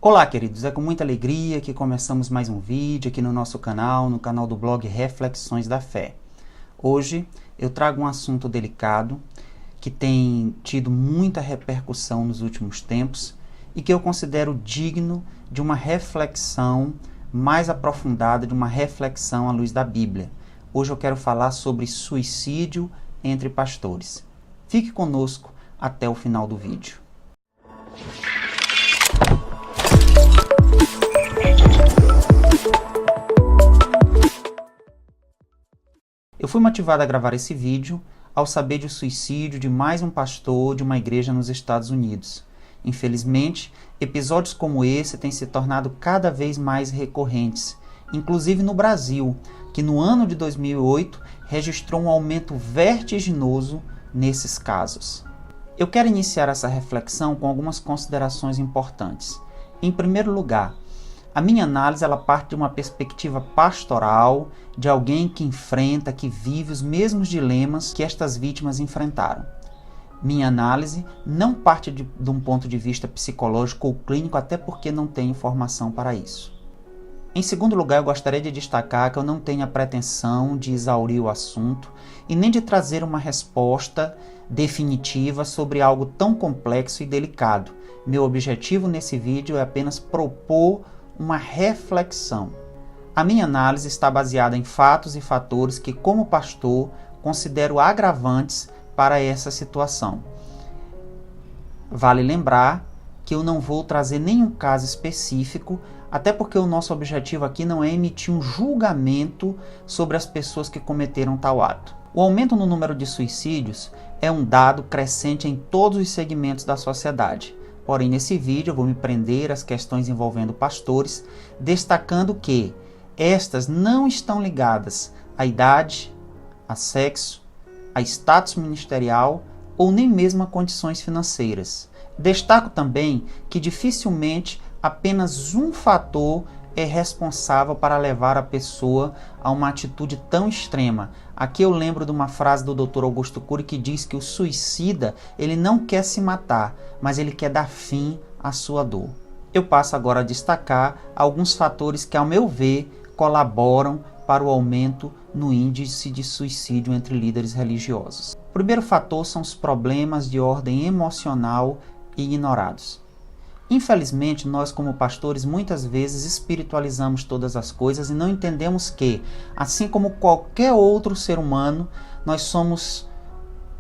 Olá, queridos, é com muita alegria que começamos mais um vídeo aqui no nosso canal, no canal do blog Reflexões da Fé. Hoje eu trago um assunto delicado que tem tido muita repercussão nos últimos tempos e que eu considero digno de uma reflexão mais aprofundada, de uma reflexão à luz da Bíblia. Hoje eu quero falar sobre suicídio entre pastores. Fique conosco até o final do vídeo. Eu fui motivado a gravar esse vídeo ao saber do suicídio de mais um pastor de uma igreja nos Estados Unidos. Infelizmente, episódios como esse têm se tornado cada vez mais recorrentes, inclusive no Brasil, que no ano de 2008 registrou um aumento vertiginoso nesses casos. Eu quero iniciar essa reflexão com algumas considerações importantes. Em primeiro lugar, a minha análise ela parte de uma perspectiva pastoral, de alguém que enfrenta, que vive os mesmos dilemas que estas vítimas enfrentaram. Minha análise não parte de um ponto de vista psicológico ou clínico, até porque não tenho informação para isso. Em segundo lugar, eu gostaria de destacar que eu não tenho a pretensão de exaurir o assunto e nem de trazer uma resposta definitiva sobre algo tão complexo e delicado. Meu objetivo nesse vídeo é apenas propor uma reflexão. A minha análise está baseada em fatos e fatores que, como pastor, considero agravantes para essa situação. Vale lembrar que eu não vou trazer nenhum caso específico, até porque o nosso objetivo aqui não é emitir um julgamento sobre as pessoas que cometeram tal ato. O aumento no número de suicídios é um dado crescente em todos os segmentos da sociedade. Porém, nesse vídeo eu vou me prender às questões envolvendo pastores, destacando que estas não estão ligadas à idade, a sexo, a status ministerial ou nem mesmo a condições financeiras. Destaco também que dificilmente apenas um fator é responsável para levar a pessoa a uma atitude tão extrema. Aqui eu lembro de uma frase do Dr. Augusto Cury que diz que o suicida ele não quer se matar, mas ele quer dar fim à sua dor. Eu passo agora a destacar alguns fatores que, ao meu ver, colaboram para o aumento no índice de suicídio entre líderes religiosos. O primeiro fator são os problemas de ordem emocional ignorados. Infelizmente, nós como pastores muitas vezes espiritualizamos todas as coisas e não entendemos que, assim como qualquer outro ser humano, nós somos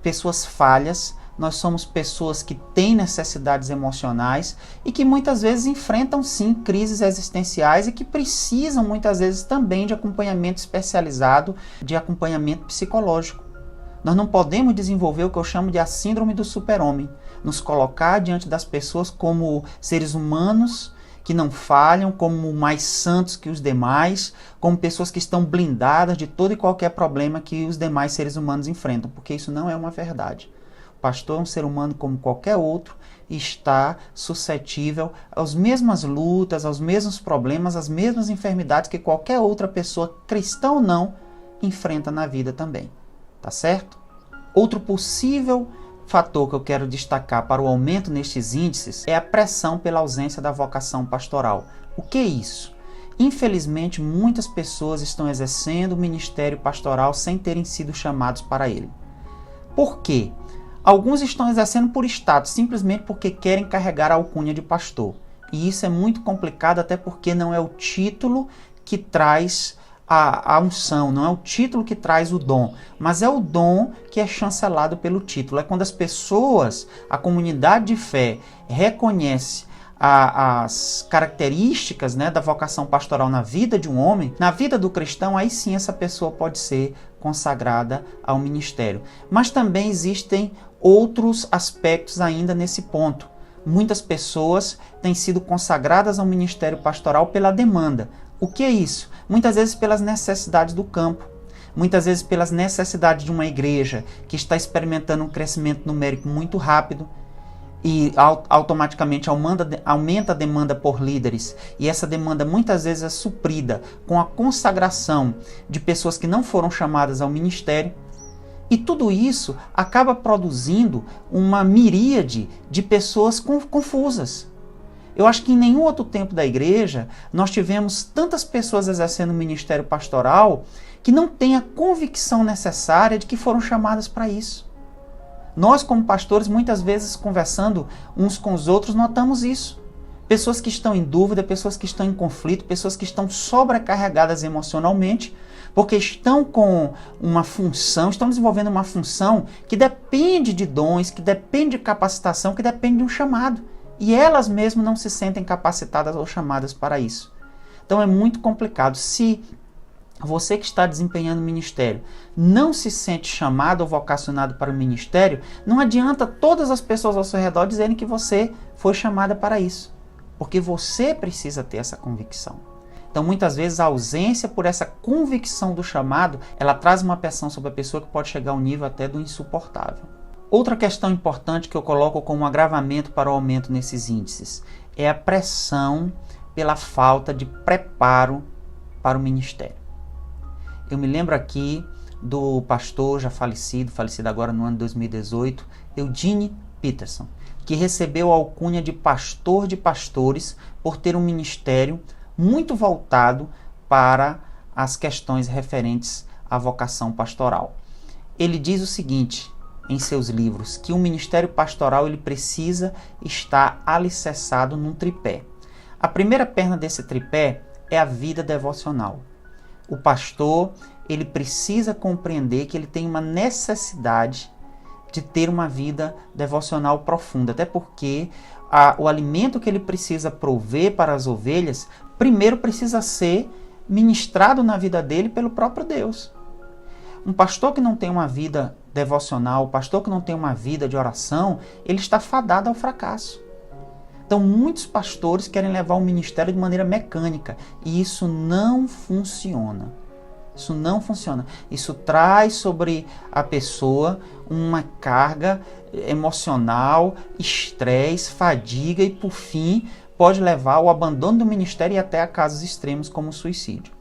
pessoas falhas, nós somos pessoas que têm necessidades emocionais e que muitas vezes enfrentam sim crises existenciais e que precisam muitas vezes também de acompanhamento especializado, de acompanhamento psicológico. Nós não podemos desenvolver o que eu chamo de a síndrome do super-homem, nos colocar diante das pessoas como seres humanos que não falham, como mais santos que os demais, como pessoas que estão blindadas de todo e qualquer problema que os demais seres humanos enfrentam, porque isso não é uma verdade. O pastor é um ser humano como qualquer outro e está suscetível às mesmas lutas, aos mesmos problemas, às mesmas enfermidades que qualquer outra pessoa, cristã ou não, enfrenta na vida também. Tá certo? Outro possível fator que eu quero destacar para o aumento nestes índices é a pressão pela ausência da vocação pastoral. O que é isso? Infelizmente, muitas pessoas estão exercendo o ministério pastoral sem terem sido chamados para ele. Por quê? Alguns estão exercendo por status, simplesmente porque querem carregar a alcunha de pastor. E isso é muito complicado, até porque não é o título que traz a unção, não é o título que traz o dom, mas é o dom que é chancelado pelo título. É quando as pessoas, a comunidade de fé, reconhece as características, né, da vocação pastoral na vida de um homem, na vida do cristão, aí sim essa pessoa pode ser consagrada ao ministério. Mas também existem outros aspectos ainda nesse ponto. Muitas pessoas têm sido consagradas ao ministério pastoral pela demanda. O que é isso? Muitas vezes pelas necessidades do campo, muitas vezes pelas necessidades de uma igreja que está experimentando um crescimento numérico muito rápido e automaticamente aumenta a demanda por líderes, e essa demanda muitas vezes é suprida com a consagração de pessoas que não foram chamadas ao ministério, e tudo isso acaba produzindo uma miríade de pessoas confusas. Eu acho que em nenhum outro tempo da igreja nós tivemos tantas pessoas exercendo o ministério pastoral que não têm a convicção necessária de que foram chamadas para isso. Nós, como pastores, muitas vezes conversando uns com os outros, notamos isso. Pessoas que estão em dúvida, pessoas que estão em conflito, pessoas que estão sobrecarregadas emocionalmente, porque estão com uma função, estão desenvolvendo uma função que depende de dons, que depende de capacitação, que depende de um chamado. E elas mesmas não se sentem capacitadas ou chamadas para isso. Então é muito complicado. Se você que está desempenhando o ministério não se sente chamado ou vocacionado para o ministério, não adianta todas as pessoas ao seu redor dizerem que você foi chamada para isso. Porque você precisa ter essa convicção. Então, muitas vezes, a ausência por essa convicção do chamado, ela traz uma pressão sobre a pessoa que pode chegar ao nível até do insuportável. Outra questão importante que eu coloco como agravamento para o aumento nesses índices é a pressão pela falta de preparo para o ministério. Eu me lembro aqui do pastor já falecido agora no ano de 2018, Eugene Peterson, que recebeu a alcunha de pastor de pastores por ter um ministério muito voltado para as questões referentes à vocação pastoral. Ele diz o seguinte em seus livros, que o ministério pastoral ele precisa estar alicerçado num tripé. A primeira perna desse tripé é a vida devocional. O pastor ele precisa compreender que ele tem uma necessidade de ter uma vida devocional profunda, até porque o alimento que ele precisa prover para as ovelhas, primeiro precisa ser ministrado na vida dele pelo próprio Deus. Um pastor que não tem uma vida devocional, um pastor que não tem uma vida de oração, ele está fadado ao fracasso. Então, muitos pastores querem levar o ministério de maneira mecânica, e isso não funciona. Isso não funciona. Isso traz sobre a pessoa uma carga emocional, estresse, fadiga e, por fim, pode levar ao abandono do ministério e até a casos extremos como o suicídio.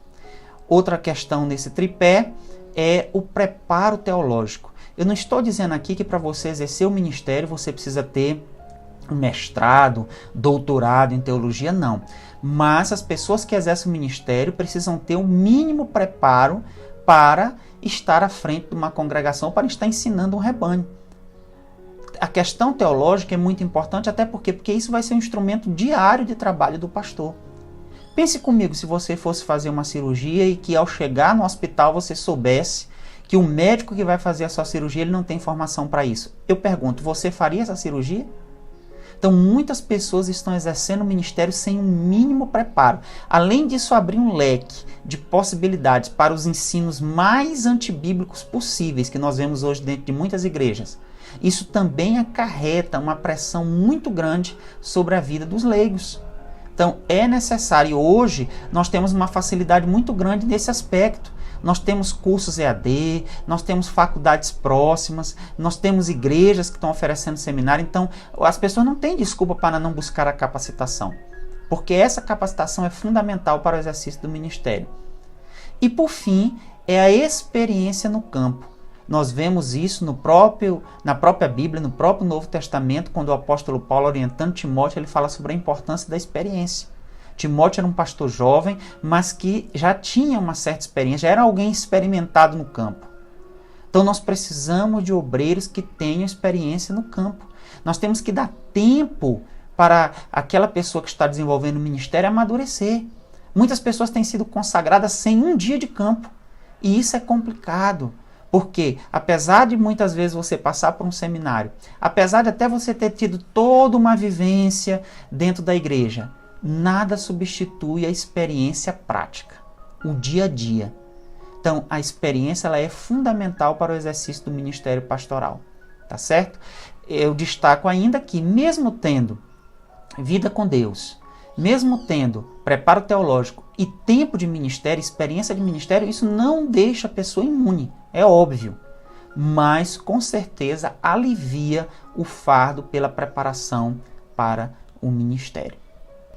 Outra questão nesse tripé é o preparo teológico. Eu não estou dizendo aqui que para você exercer o ministério você precisa ter um mestrado, doutorado em teologia, não. Mas as pessoas que exercem o ministério precisam ter o mínimo preparo para estar à frente de uma congregação, para estar ensinando um rebanho. A questão teológica é muito importante, até porque isso vai ser um instrumento diário de trabalho do pastor. Pense comigo, se você fosse fazer uma cirurgia e que ao chegar no hospital você soubesse que o médico que vai fazer a sua cirurgia ele não tem formação para isso. Eu pergunto, você faria essa cirurgia? Então, muitas pessoas estão exercendo o ministério sem um mínimo preparo. Além disso, abrir um leque de possibilidades para os ensinos mais antibíblicos possíveis que nós vemos hoje dentro de muitas igrejas. Isso também acarreta uma pressão muito grande sobre a vida dos leigos. Então, é necessário. Hoje, nós temos uma facilidade muito grande nesse aspecto. Nós temos cursos EAD, nós temos faculdades próximas, nós temos igrejas que estão oferecendo seminário. Então, as pessoas não têm desculpa para não buscar a capacitação, porque essa capacitação é fundamental para o exercício do ministério. E, por fim, é a experiência no campo. Nós vemos isso na própria Bíblia, no próprio Novo Testamento, quando o apóstolo Paulo, orientando Timóteo, ele fala sobre a importância da experiência. Timóteo era um pastor jovem, mas que já tinha uma certa experiência, já era alguém experimentado no campo. Então nós precisamos de obreiros que tenham experiência no campo. Nós temos que dar tempo para aquela pessoa que está desenvolvendo o ministério amadurecer. Muitas pessoas têm sido consagradas sem um dia de campo. E isso é complicado. Porque, apesar de muitas vezes você passar por um seminário, apesar de até você ter tido toda uma vivência dentro da igreja, nada substitui a experiência prática, o dia a dia. Então, a experiência ela é fundamental para o exercício do ministério pastoral, tá certo? Eu destaco ainda que, mesmo tendo vida com Deus, mesmo tendo preparo teológico e tempo de ministério, experiência de ministério, isso não deixa a pessoa imune, é óbvio, mas com certeza alivia o fardo pela preparação para o ministério.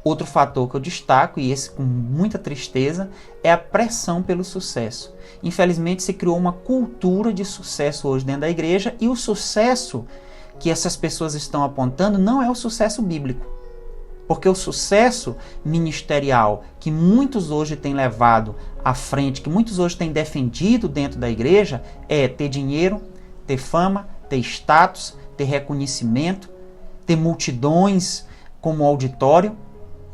Outro fator que eu destaco, e esse com muita tristeza, é a pressão pelo sucesso. Infelizmente se criou uma cultura de sucesso hoje dentro da igreja, e o sucesso que essas pessoas estão apontando não é o sucesso bíblico. Porque o sucesso ministerial que muitos hoje têm levado à frente, que muitos hoje têm defendido dentro da igreja, é ter dinheiro, ter fama, ter status, ter reconhecimento, ter multidões como auditório.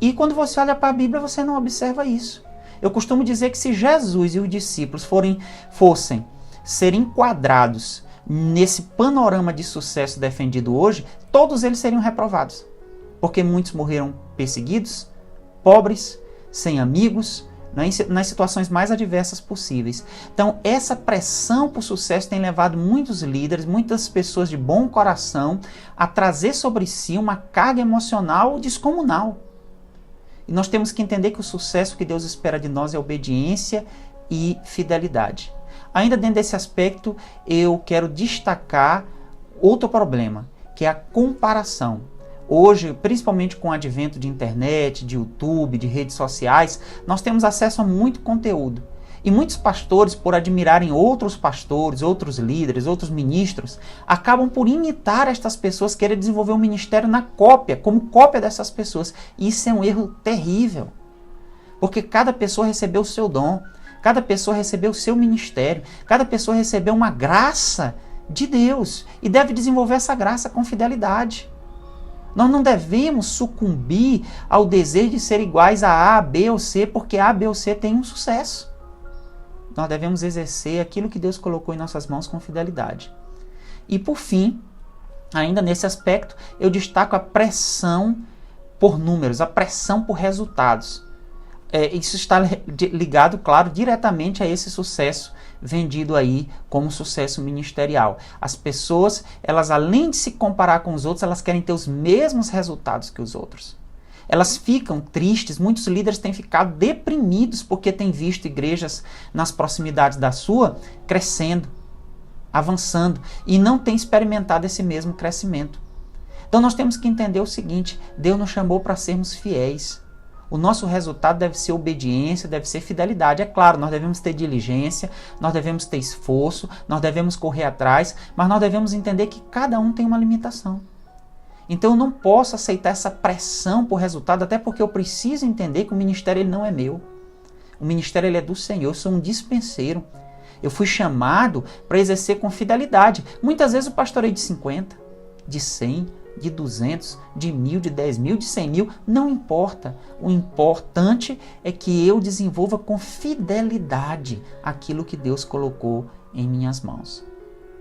E quando você olha para a Bíblia, você não observa isso. Eu costumo dizer que se Jesus e os discípulos fossem ser enquadrados nesse panorama de sucesso defendido hoje, todos eles seriam reprovados. Porque muitos morreram perseguidos, pobres, sem amigos, nas situações mais adversas possíveis. Então, essa pressão por sucesso tem levado muitos líderes, muitas pessoas de bom coração a trazer sobre si uma carga emocional descomunal. E nós temos que entender que o sucesso que Deus espera de nós é obediência e fidelidade. Ainda dentro desse aspecto, eu quero destacar outro problema, que é a comparação. Hoje, principalmente com o advento de internet, de YouTube, de redes sociais, nós temos acesso a muito conteúdo. E muitos pastores, por admirarem outros pastores, outros líderes, outros ministros, acabam por imitar estas pessoas, querer desenvolver um ministério na cópia, como cópia dessas pessoas. E isso é um erro terrível. Porque cada pessoa recebeu o seu dom, cada pessoa recebeu o seu ministério, cada pessoa recebeu uma graça de Deus e deve desenvolver essa graça com fidelidade. Nós não devemos sucumbir ao desejo de ser iguais a A, B ou C, porque A, B ou C tem um sucesso. Nós devemos exercer aquilo que Deus colocou em nossas mãos com fidelidade. E por fim, ainda nesse aspecto, eu destaco a pressão por números, a pressão por resultados. Isso está ligado, claro, diretamente a esse sucesso vendido aí como sucesso ministerial. As pessoas, elas além de se comparar com os outros, elas querem ter os mesmos resultados que os outros. Elas ficam tristes, muitos líderes têm ficado deprimidos porque têm visto igrejas nas proximidades da sua crescendo, avançando e não têm experimentado esse mesmo crescimento. Então nós temos que entender o seguinte: Deus nos chamou para sermos fiéis. O nosso resultado deve ser obediência, deve ser fidelidade. É claro, nós devemos ter diligência, nós devemos ter esforço, nós devemos correr atrás, mas nós devemos entender que cada um tem uma limitação. Então eu não posso aceitar essa pressão por resultado, até porque eu preciso entender que o ministério ele não é meu. O ministério ele é do Senhor, eu sou um dispenseiro. Eu fui chamado para exercer com fidelidade. Muitas vezes eu pastorei de 50, de 100, de 200, de 1000, de 10 mil, de 100 mil, não importa. O importante é que eu desenvolva com fidelidade aquilo que Deus colocou em minhas mãos.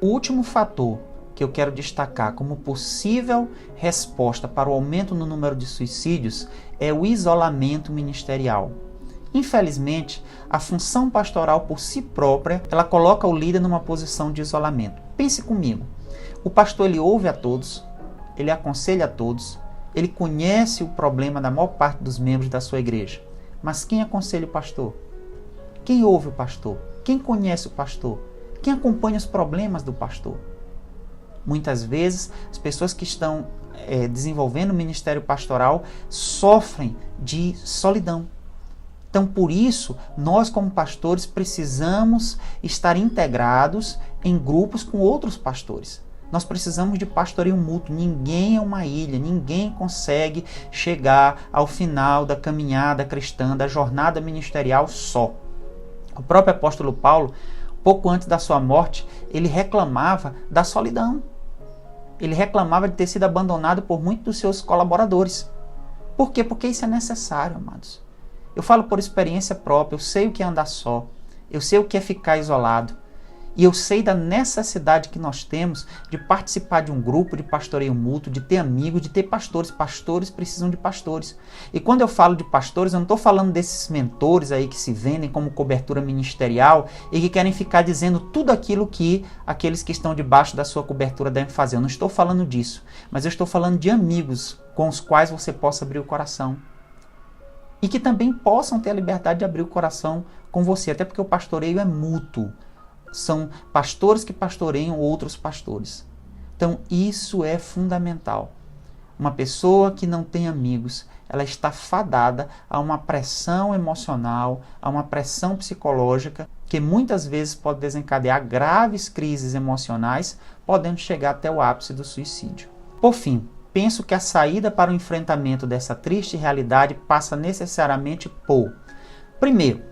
O último fator que eu quero destacar como possível resposta para o aumento no número de suicídios é o isolamento ministerial. Infelizmente, a função pastoral por si própria, ela coloca o líder numa posição de isolamento. Pense comigo, o pastor ele ouve a todos, ele aconselha a todos, ele conhece o problema da maior parte dos membros da sua igreja. Mas quem aconselha o pastor? Quem ouve o pastor? Quem conhece o pastor? Quem acompanha os problemas do pastor? Muitas vezes, as pessoas que estão desenvolvendo o ministério pastoral sofrem de solidão. Então, por isso, nós como pastores precisamos estar integrados em grupos com outros pastores. Nós precisamos de pastoreio mútuo. Ninguém é uma ilha, ninguém consegue chegar ao final da caminhada cristã, da jornada ministerial só. O próprio apóstolo Paulo, pouco antes da sua morte, ele reclamava da solidão. Ele reclamava de ter sido abandonado por muitos dos seus colaboradores. Por quê? Porque isso é necessário, amados. Eu falo por experiência própria, eu sei o que é andar só, eu sei o que é ficar isolado. E eu sei da necessidade que nós temos de participar de um grupo de pastoreio mútuo, de ter amigos, de ter pastores. Pastores precisam de pastores. E quando eu falo de pastores, eu não estou falando desses mentores aí que se vendem como cobertura ministerial e que querem ficar dizendo tudo aquilo que aqueles que estão debaixo da sua cobertura devem fazer. Eu não estou falando disso, mas eu estou falando de amigos com os quais você possa abrir o coração. E que também possam ter a liberdade de abrir o coração com você, até porque o pastoreio é mútuo. São pastores que pastoreiam outros pastores. Então isso é fundamental. Uma pessoa que não tem amigos, ela está fadada a uma pressão emocional, a uma pressão psicológica, que muitas vezes pode desencadear graves crises emocionais, podendo chegar até o ápice do suicídio. Por fim, penso que a saída para o enfrentamento dessa triste realidade passa necessariamente por, primeiro,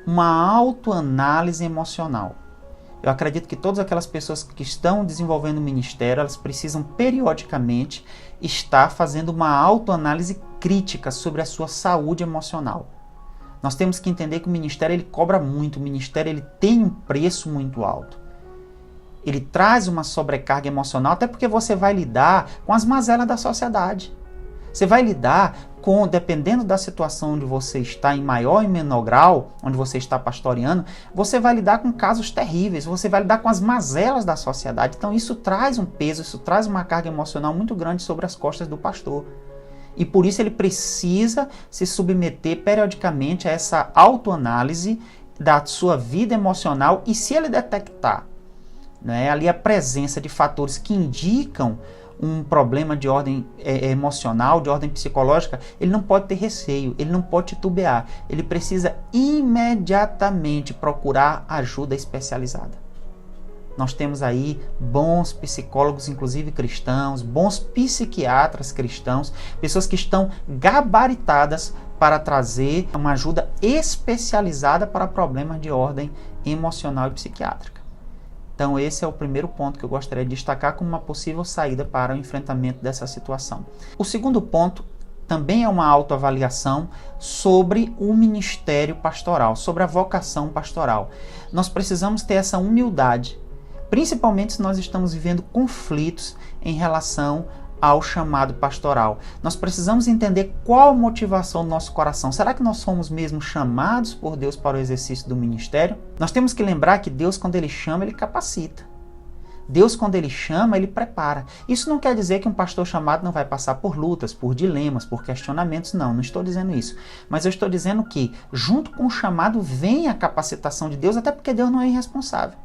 uma autoanálise emocional. Eu acredito que todas aquelas pessoas que estão desenvolvendo o ministério, elas precisam periodicamente estar fazendo uma autoanálise crítica sobre a sua saúde emocional. Nós temos que entender que o ministério ele cobra muito, o ministério ele tem um preço muito alto. Ele traz uma sobrecarga emocional, até porque você vai lidar com as mazelas da sociedade. Você vai lidar com, dependendo da situação onde você está, em maior e menor grau, onde você está pastoreando, você vai lidar com casos terríveis, você vai lidar com as mazelas da sociedade. Então isso traz um peso, isso traz uma carga emocional muito grande sobre as costas do pastor. E por isso ele precisa se submeter periodicamente a essa autoanálise da sua vida emocional, e se ele detectar ali a presença de fatores que indicam um problema de ordem emocional, de ordem psicológica, ele não pode ter receio, ele não pode titubear, ele precisa imediatamente procurar ajuda especializada. Nós temos aí bons psicólogos, inclusive cristãos, bons psiquiatras cristãos, pessoas que estão gabaritadas para trazer uma ajuda especializada para problemas de ordem emocional e psiquiátrica. Então esse é o primeiro ponto que eu gostaria de destacar como uma possível saída para o enfrentamento dessa situação. O segundo ponto também é uma autoavaliação sobre o ministério pastoral, sobre a vocação pastoral. Nós precisamos ter essa humildade, principalmente se nós estamos vivendo conflitos em relação ao chamado pastoral. Nós precisamos entender qual a motivação do nosso coração. Será que nós somos mesmo chamados por Deus para o exercício do ministério? Nós temos que lembrar que Deus, quando Ele chama, Ele capacita. Deus, quando Ele chama, Ele prepara. Isso não quer dizer que um pastor chamado não vai passar por lutas, por dilemas, por questionamentos. Não estou dizendo isso. Mas eu estou dizendo que, junto com o chamado, vem a capacitação de Deus, até porque Deus não é irresponsável.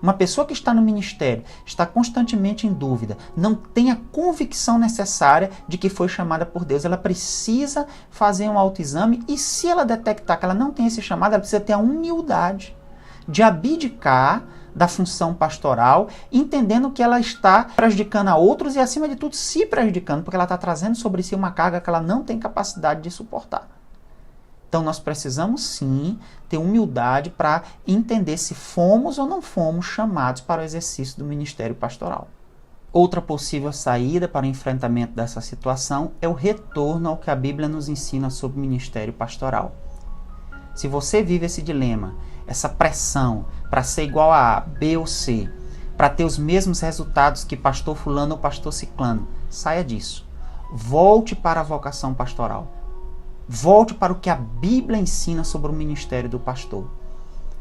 Uma pessoa que está no ministério, está constantemente em dúvida, não tem a convicção necessária de que foi chamada por Deus. Ela precisa fazer um autoexame, e se ela detectar que ela não tem esse chamado, ela precisa ter a humildade de abdicar da função pastoral, entendendo que ela está prejudicando a outros e, acima de tudo, se prejudicando, porque ela está trazendo sobre si uma carga que ela não tem capacidade de suportar. Então nós precisamos sim ter humildade para entender se fomos ou não fomos chamados para o exercício do ministério pastoral. Outra possível saída para o enfrentamento dessa situação é o retorno ao que a Bíblia nos ensina sobre o ministério pastoral. Se você vive esse dilema, essa pressão para ser igual a A, B ou C, para ter os mesmos resultados que pastor fulano ou pastor ciclano, saia disso. Volte para a vocação pastoral. Volte para o que a Bíblia ensina sobre o ministério do pastor.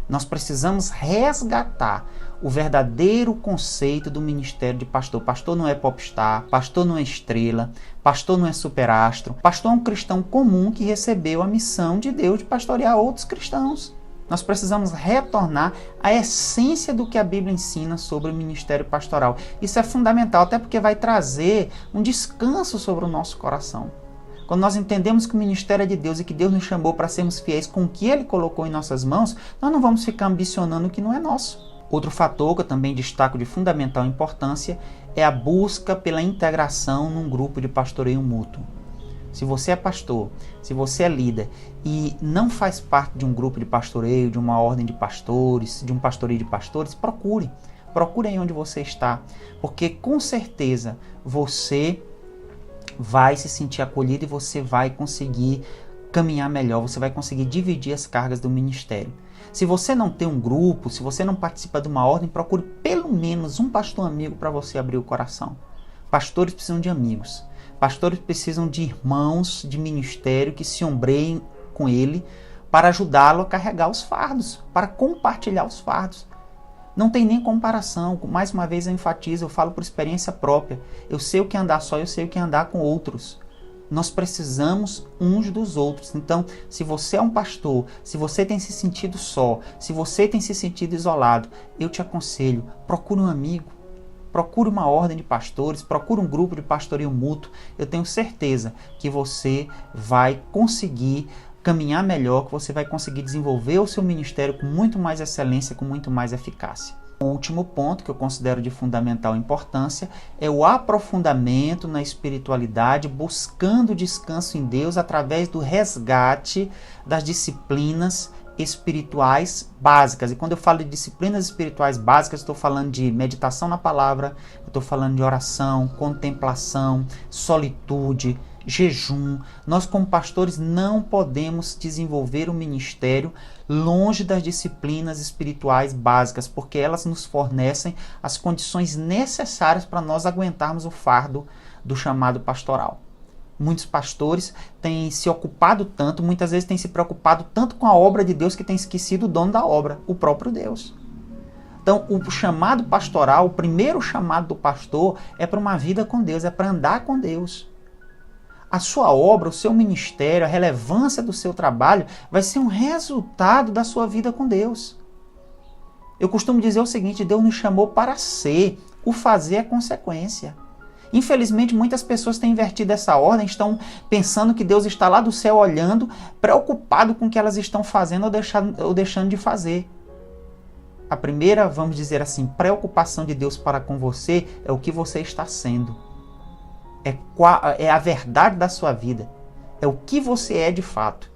Nós precisamos resgatar o verdadeiro conceito do ministério de pastor. Pastor não é popstar, pastor não é estrela, pastor não é superastro. Pastor é um cristão comum que recebeu a missão de Deus de pastorear outros cristãos. Nós precisamos retornar à essência do que a Bíblia ensina sobre o ministério pastoral. Isso é fundamental, até porque vai trazer um descanso sobre o nosso coração. Quando nós entendemos que o ministério é de Deus e que Deus nos chamou para sermos fiéis com o que Ele colocou em nossas mãos, nós não vamos ficar ambicionando o que não é nosso. Outro fator que eu também destaco de fundamental importância é a busca pela integração num grupo de pastoreio mútuo. Se você é pastor, se você é líder e não faz parte de um grupo de pastoreio, de uma ordem de pastores, de um pastoreio de pastores, procure aí onde você está, porque com certeza você vai se sentir acolhido e você vai conseguir caminhar melhor, você vai conseguir dividir as cargas do ministério. Se você não tem um grupo, se você não participa de uma ordem, procure pelo menos um pastor amigo para você abrir o coração. Pastores precisam de amigos. Pastores precisam de irmãos de ministério que se ombreiem com ele para ajudá-lo a carregar os fardos, para compartilhar os fardos. Não tem nem comparação. Mais uma vez eu enfatizo, eu falo por experiência própria. Eu sei o que é andar só, eu sei o que é andar com outros. Nós precisamos uns dos outros. Então, se você é um pastor, se você tem se sentido só, se você tem se sentido isolado, eu te aconselho, procure um amigo, procure uma ordem de pastores, procure um grupo de pastoreio mútuo. Eu tenho certeza que você vai conseguir caminhar melhor, que você vai conseguir desenvolver o seu ministério com muito mais excelência, com muito mais eficácia. O último ponto que eu considero de fundamental importância é o aprofundamento na espiritualidade, buscando descanso em Deus através do resgate das disciplinas espirituais básicas. E quando eu falo de disciplinas espirituais básicas, estou falando de meditação na palavra, estou falando de oração, contemplação, solitude, jejum. Nós, como pastores, não podemos desenvolver o ministério longe das disciplinas espirituais básicas, porque elas nos fornecem as condições necessárias para nós aguentarmos o fardo do chamado pastoral. Muitos pastores têm se ocupado tanto, muitas vezes têm se preocupado tanto com a obra de Deus que têm esquecido o dono da obra, o próprio Deus. Então, o chamado pastoral, o primeiro chamado do pastor é para uma vida com Deus, é para andar com Deus. A sua obra, o seu ministério, a relevância do seu trabalho vai ser um resultado da sua vida com Deus. Eu costumo dizer o seguinte: Deus nos chamou para ser, o fazer é consequência. Infelizmente, muitas pessoas têm invertido essa ordem, estão pensando que Deus está lá do céu olhando, preocupado com o que elas estão fazendo ou deixando de fazer. A primeira, vamos dizer assim, preocupação de Deus para com você é o que você está sendo. É a verdade da sua vida. É o que você é de fato.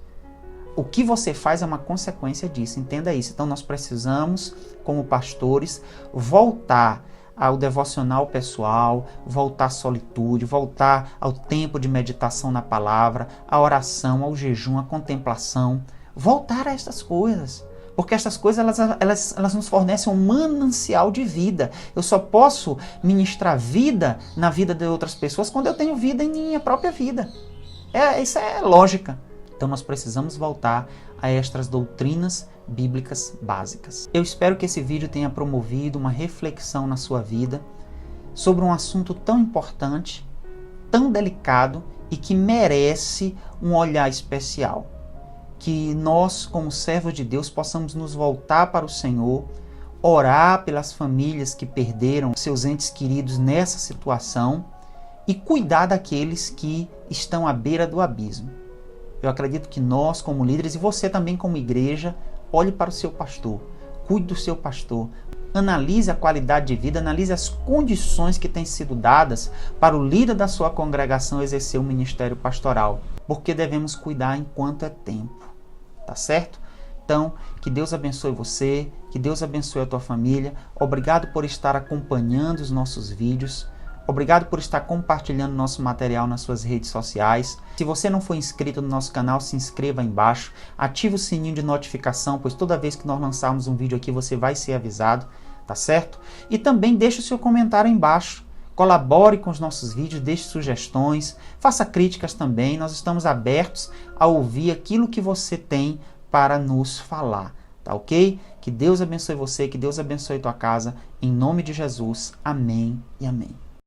O que você faz é uma consequência disso. Entenda isso. Então nós precisamos, como pastores, voltar ao devocional pessoal, voltar à solitude, voltar ao tempo de meditação na palavra, à oração, ao jejum, à contemplação. Voltar a essas coisas. Porque essas coisas elas nos fornecem um manancial de vida. Eu só posso ministrar vida na vida de outras pessoas quando eu tenho vida em minha própria vida. Isso é lógica. Então nós precisamos voltar a estas doutrinas bíblicas básicas. Eu espero que esse vídeo tenha promovido uma reflexão na sua vida sobre um assunto tão importante, tão delicado e que merece um olhar especial. Que nós, como servos de Deus, possamos nos voltar para o Senhor, orar pelas famílias que perderam seus entes queridos nessa situação e cuidar daqueles que estão à beira do abismo. Eu acredito que nós, como líderes, e você também como igreja, olhe para o seu pastor, cuide do seu pastor, analise a qualidade de vida, analise as condições que têm sido dadas para o líder da sua congregação exercer o ministério pastoral, porque devemos cuidar enquanto é tempo, tá certo? Então, que Deus abençoe você, que Deus abençoe a tua família. Obrigado por estar acompanhando os nossos vídeos. Obrigado por estar compartilhando nosso material nas suas redes sociais. Se você não for inscrito no nosso canal, se inscreva aí embaixo. Ative o sininho de notificação, pois toda vez que nós lançarmos um vídeo aqui, você vai ser avisado, tá certo? E também deixe o seu comentário aí embaixo. Colabore com os nossos vídeos, deixe sugestões, faça críticas também. Nós estamos abertos a ouvir aquilo que você tem para nos falar, tá ok? Que Deus abençoe você, que Deus abençoe tua casa. Em nome de Jesus, amém e amém.